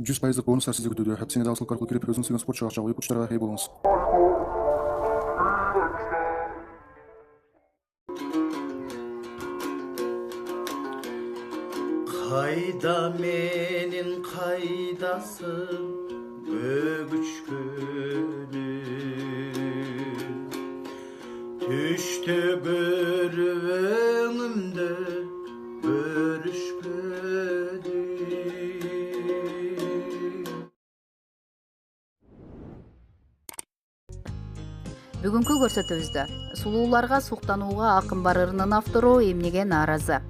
100% бонустар сизди күтүүдө. Опцияда ссылка аркылуу кирип өзүңүз сүйгөн спортчуга акча коюп учурдарга ээ болуңуз. Kayda menin kaydasım bögüçkönüm Düştü görüvönümde börüşkönüm Бүгүнкү көрсөтүүбүздө сулууларга суктанууга акым бар ырынын автору эмнеге нааразы?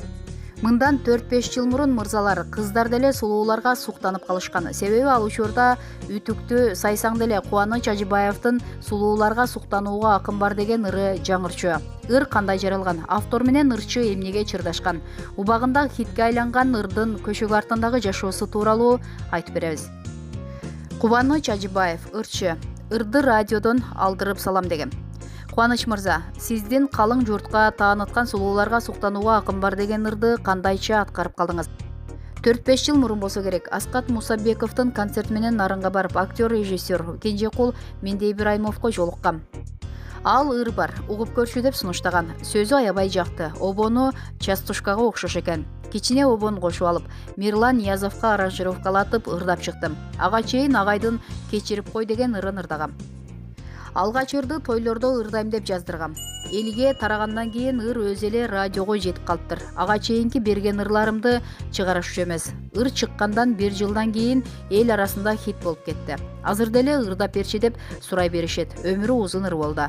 Мындан 4-5 жыл мурун мырзалар кыздар деле сулууларга суктанып калышкан. Себеби ал учурда үтүктүү сайсаң деле Кубаныч Ажыбаевдин сулууларга суктанууга акым бар деген ыры жаңырчу. Ыр кандай жаралган? Автор менен ырчы эмнеге чырдашкан? Убагында хитке айланган ырдын көшөк артындагы жашоосу тууралуу айтып беребиз. Кубаныч Ажыбаев, ырчы. Ырды радиодон алдырып салам деген. Кубаныч мырза, сиздин калың журтка тааныткан сулууларга суктанууга акым бар деген ырды кандайча аткарып калдыңыз? 4-5 жыл мурун болсо керек, Аскат Мусабековдун концерт менен Нарынга барып, актер, режиссер Кенжекул Мендей Ибраимовго жолуккам. Ал ыр бар, угуп көрчү деп сунуштаган. Сөзү аябай жакты. Обону частушкага окшош экен. Кичине обон кошуп алып, Мирлан Ниязовго аранжировкалатып ырдап чыктым. Ага чейин агайдын кечирип кой деген ырын ырдагам. Алгач ырды тойлордо ырдайм деп жаздыргам. Элге тарагандан кийин ыр өзү эле радиого жетип калыптыр. Ага чейинки берген ырларымды чыгарышчу эмес. Ыр чыккандан 1 жылдан кийин эл арасында хит болуп кетти. Азыр деле ырдап берчи деп сурай беришет. Өмүрү узун ыр болду.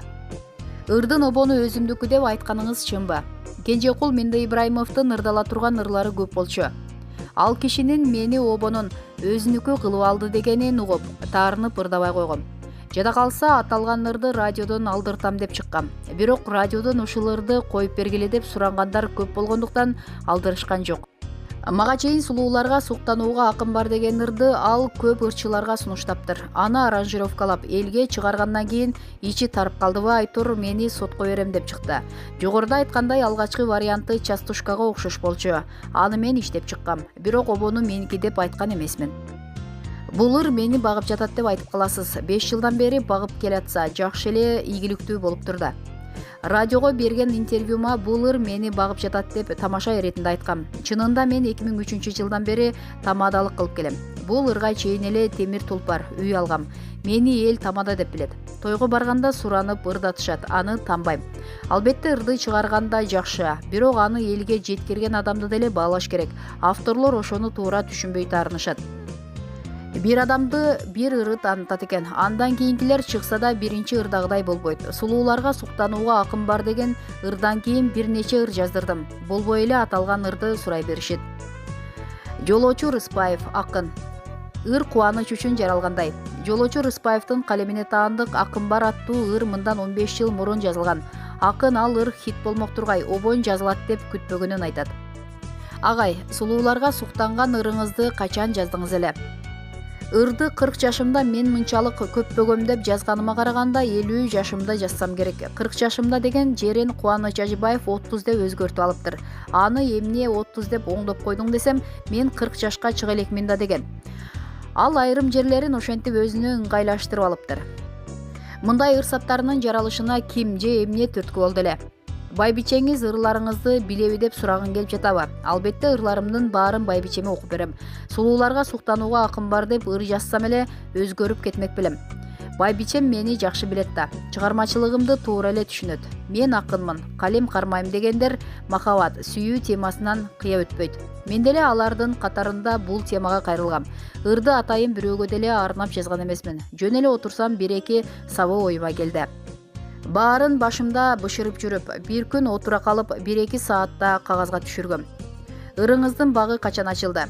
Ырдын обону өзүмдүкү деп айтканыңыз чынбы? Кенжекул Мендей Ибраимовдун ырдала турган ырлары көп болчу. Ал кишинин мени обонун өзүнүкү кылып алды дегенин угуп, таарынып ырдабай койгом. Жада калса аталган ырды радиодон алдыртам деп чыккам. Бирок радиодон ушул ырды коюп бергиле деп сурангандар көп болгондуктан алдырышкан жок. Мага чейин сулууларга суктанууга акым бар деген ырды ал көп ырчыларга сунуштаптыр. Аны аранжировкалап элге чыгаргандан кийин ичи тарып калдыбы айтор мени сотко берем деп чыкты. Жогоруда айткандай алгачкы варианты частушкага окшош болчу. Аны мен иштеп чыккам. Бирок обону меники деп айткан эмесмин. Бул ыр мени багып жатат деп айтып каласыз. 5 жылдан бери багып келатса, жакшы эле ийгиликтүү болуптур да. Радиого берген интервьюма бул ыр мени багып жатат деп тамаша иретинде айткам. Чынында мен 2003 жылдан бери тамадалык кылып келем. Бул ырга чейин эле темир тулпар үй алгам. Мени эл тамада деп билет. Тойго барганда суранып ырдатышат, аны танбайм. Албетте ырды чыгарганда жакшы, бирок аны элге жеткирген адамды деле баалаш керек. Авторлор ошону туура түшүнбөй таарынышат. Бир адамды бир ыры таанытат экен. Андан кийинкилер чыкса да биринчи ырдагыдай болбойт. Сулууларга суктанууга акым бар деген ырдан кийин бир нече ыр жаздырдым. Болбой эле аталган ырды сурай беришет. Жолоочу Рыспаев, акын. Ыр кубаныч үчүн жаралгандай. Жолоочу Рыспаевдин калемине таандык акым бар аттуу ыр мындан 15 жыл мурун жазылган. Акын ал ыр хит болмок тургай, обон жазылат деп күтпөгөнүн айтат. Агай, сулууларга суктанган ырыңызды качан жаздыңыз эле? Ырды 40 жашымда мен мынчалык көппөгөм деп жазганыма караганда 50 жашымда жазсам керек. 40 жашымда деген жерин Кубаныч Ажыбаев 30 деп өзгөртүп алыптыр. Аны эмне 30 деп оңдоп койдуң десем, мен 40 жашка чыга элекмин да деген. Ал айрым жерлерин ошентип өзүнө ыңгайлаштырып алыптыр. Мындай ырсаттарынын жаралышына ким же эмне түрткү болду эле? Байбичеңиз ырларыңызды билеби деп сурагың келип жатабы? Албетте ырларымдын баарын байбичеме окуп берем. Сулууларга суктанууга акым бар деп ыр жазсам эле өзгөрүп кетмек белем. Байбичем мени жакшы билет да, чыгармачылыгымды туура эле түшүнөт. Мен акынмын, калем кармайм дегендер махабат, сүйүү темасынан кыя өтпөйт. Мен деле алардын катарында бул темага кайрылгам. Ырды атайын бирөөгө деле арнап жазган эмесмин. Жөн эле отурсам 1-2 сабоо оюма келди. Баарын башымда бышырып жүрүп, бир күн отура калып 1-2 саатта кагазга түшүргөм. Ырыңыздын багы качан ачылды?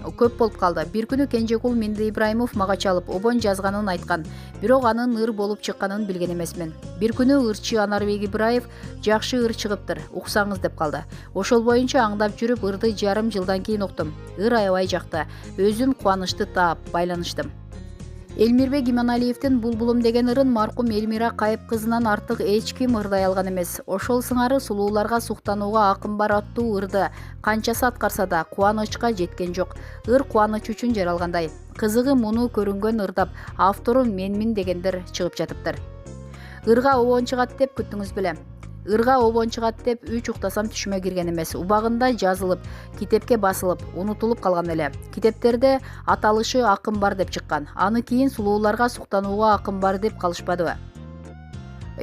Көп болуп калды. Бир күнү Кенжекул Мендей Ибраимов мага чалып, обон жазганын айткан. Бирок анын ыр болуп чыкканын билген эмесмин. Бир күнү ырчы Анарбек Ибраев жакшы ыр чыгыптыр, уксаңыз деп калды. Ошол боюнча аңдап жүрүп ырды жарым жылдан кийин уктум. Ыр аябай жакты. Өзүм кубанычты таап, байланыштым. Элмирбек Иманалиевдин Булбулум деген ырын маркум Элмира Кайып кызынан артык эч ким ырдай алган эмес. Ошол сыңары сулууларга суктанууга акын бар аттуу ырды канчасы аткарса да кубанычка жеткен жок. Ыр кубаныч үчүн жаралгандай. Кызыгы муну көрүнгөн ырдап автору менмин дегендер чыгып жатыптыр. Ырга обон чыгат деп күттүңүз беле? Ырга обон чыгат деп 3 уктасам түшүмө кирген эмес. Убагында жазылып, китепке басылып, унутулуп калган эле. Китептерде аталышы акын бар деп чыккан. Аны кийин сулууларга суктанууга акын бар деп калышпадыбы?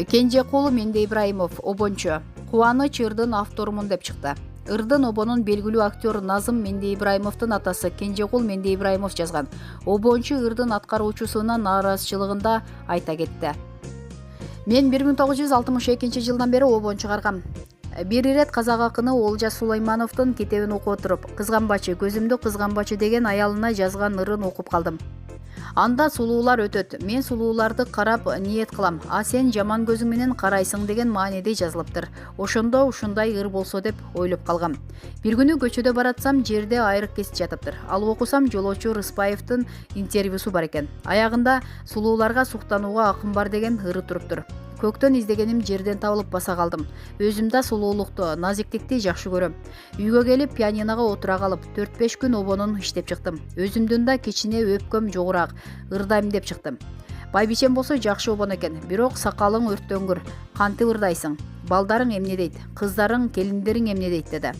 Кенжекулу Менде Ибраимов, обончу. Кубаныч ырдын авторумун деп чыкты. Ырдын обонун белгилүү актер Назым Менде Ибраимовдун атасы Кенжекул Менде Ибраимов жазган. Обончу ырдын аткаруучусуна нааразычылыгында айта кетти. Мен 1962 жылдан бери обон чыгаргам. Бир ирет казак акыны Олжа Сулаймановдун китебин окуп отуруп, кызганбачы, көзүмдү кызганбачы деген аялына жазган ырын окуп калдым. Анда сулуулар өтөт. Мен сулууларды карап ниет кылам. А сен жаман көзүң менен карайсың деген маанеде жазылыптыр. Ошондо ушундай ыр болсо деп ойлоп калгам. Бир күнү көчөдө баратсам, жерде айрык кесип жатыптыр. Ал окусам жолоочу Рыспаевдин интервьюсу бар экен. Аягында сулууларга суктанууга акын бар деген ыры туруптур. Көктөн издегеним жерден табылып баса калдым. Өзүм да сулуулукту, назиктикти жакшы көрөм. Үйгө келип пианиного отура калып 4-5 күн обонун иштеп чыктым. Өзүмдүн да кичине өпкөм жогураак, ырдайм деп чыктым. Байбичем болсо жакшы обон экен, бирок сакалың өрттөнгүр, кантип ырдайсың? Балдарың эмне дейт? Кыздарың, келиндериң эмне дейт деди.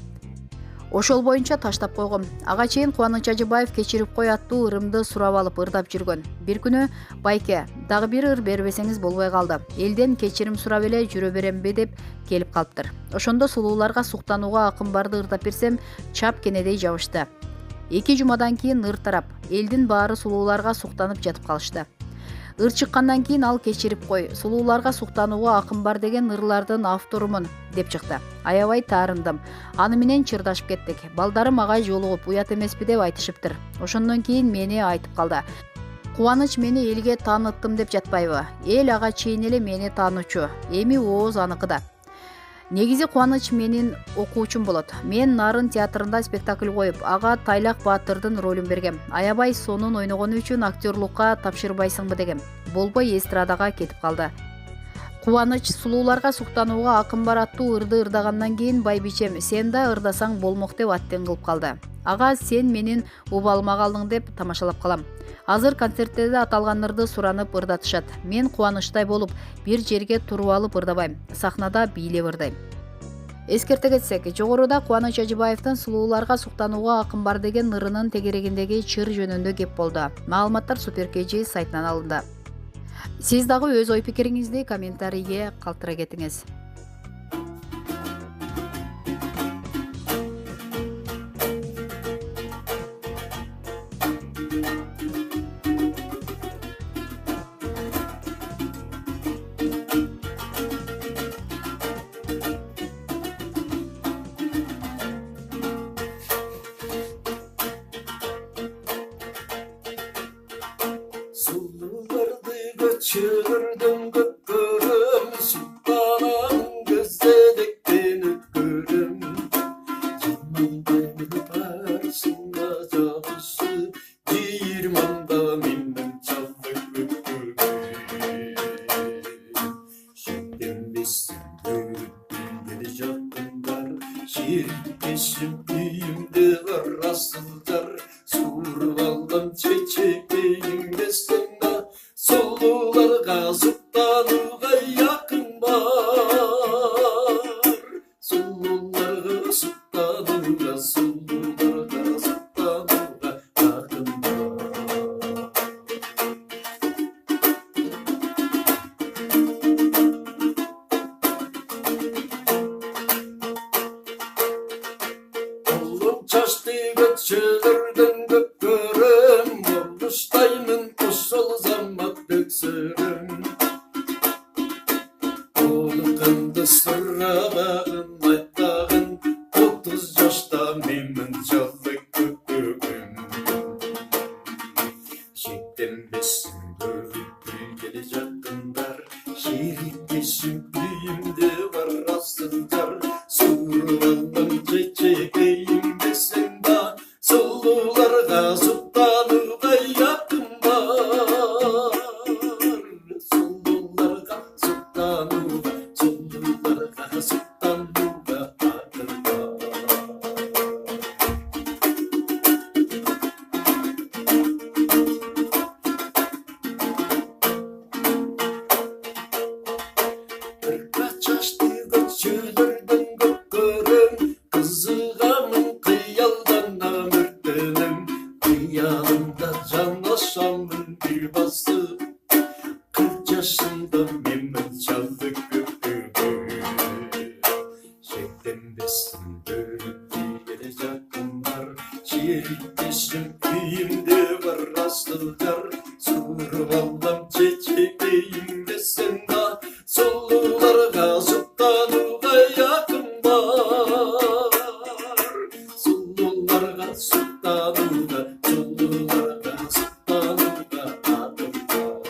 Ошол боюнча таштап койгом. Ага чейин Кубаныч Ажыбаев кечирип кой аттуу ырымды сурап алып ырдап жүргөн. Бир күнү байке, дагы бир ыр бербесеңиз болбой калды. Элден кечирим сурап эле жүрө беремби деп келип калыптыр. Ошондо сулууларга суктанууга акын барды ырдап берсем, чап кенедей жабышты. 2 жумадан кийин ыр тарап, элдин баары сулууларга суктанып жатып калышты. Ыр чыккандан кийин ал кечирип кой, сулууларга суктанууга акын бар деген ырлардын авторумун деп чыкты. Аябай таарындым. Аны менен чырдашып кеттик. Балдарым ага жолугуп, уят эмеспи деп айтышыптыр. Ошондон кийин мени айтып калды. Кубаныч мени элге тааныттым деп жатпайбы? Эл ага чейин эле мени таануучу. Эми ооз аныкы да. Негизи Кубаныч менин окуучум болот. Мен Нарын театрында спектакль коюп, ага Тайлак Баатырдын ролун бергем. Аябай сонун ойногону үчүн актерлукка тапшырбайсыңбы дегем. Болбой эстрадага кетип калды. Кубаныч сулууларга суктанууга акын бар аттуу ырды ырдагандан кийин байбичем сен да ырдасаң болмок деп аттен кылып калды. Ага сен менин уба алмай калдың деп тамашалап калам. Азыр концерттерде аталган ырды суранып ырдатышат. Мен кубанычтай болуп, бир жерге туруп алып ырдабайм. Сахнада бийлеп ырдайм. Эскерте кетсек, жогоруда Кубаныч Ажыбаевдин сулууларга суктанууга акын бар деген ырынын тегерегиндеги чыр жөнүндө кеп болду. Маалыматтар Суперкежи сайтынан алынды. Сиз дагы өз ой пикириңизди комментарийге калтыра кетиңиз. Sulularda göçürdüm gökkörüm, sultanım gözledekten ötkörüm. Cimandaydı karşımda cadısı, cirmanda minnem çaldı ötkörüm. Şimdiden besin dövüp gelecekler, şiir keşim düğümde var asılcar. Survaldan çiçeğim beslenme, sulularga suktанууга yakın var. Sulularga suktанууга, sulularga suktанууга yakın var. Oğlum çaştı göçülürdün gökkörüm, oluştayımın uşul zammat döksürüm. Oğlum kındı sırrağın aytağın, 30 yaşta memin çaldık gökkörüm. Şekten besin görüp gelecekler, şehir keşim düğümde var asılcar. Survaldan çiçeğim besin da, Tembessin bölüp gele yakınlar. Şerikleşim köyümde var asıllar. Sorup allam çekeyim desem da solularga sultanuga yakın var. Solularga sultanuga, solularga sultanuga yakın var.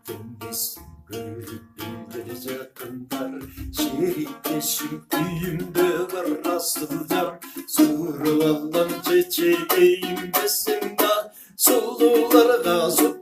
Tembessin bölüp gele yakınlar. Şerikleşim köyümde var asıllar. Sorup allam çekeyim desem da solularga sultanuga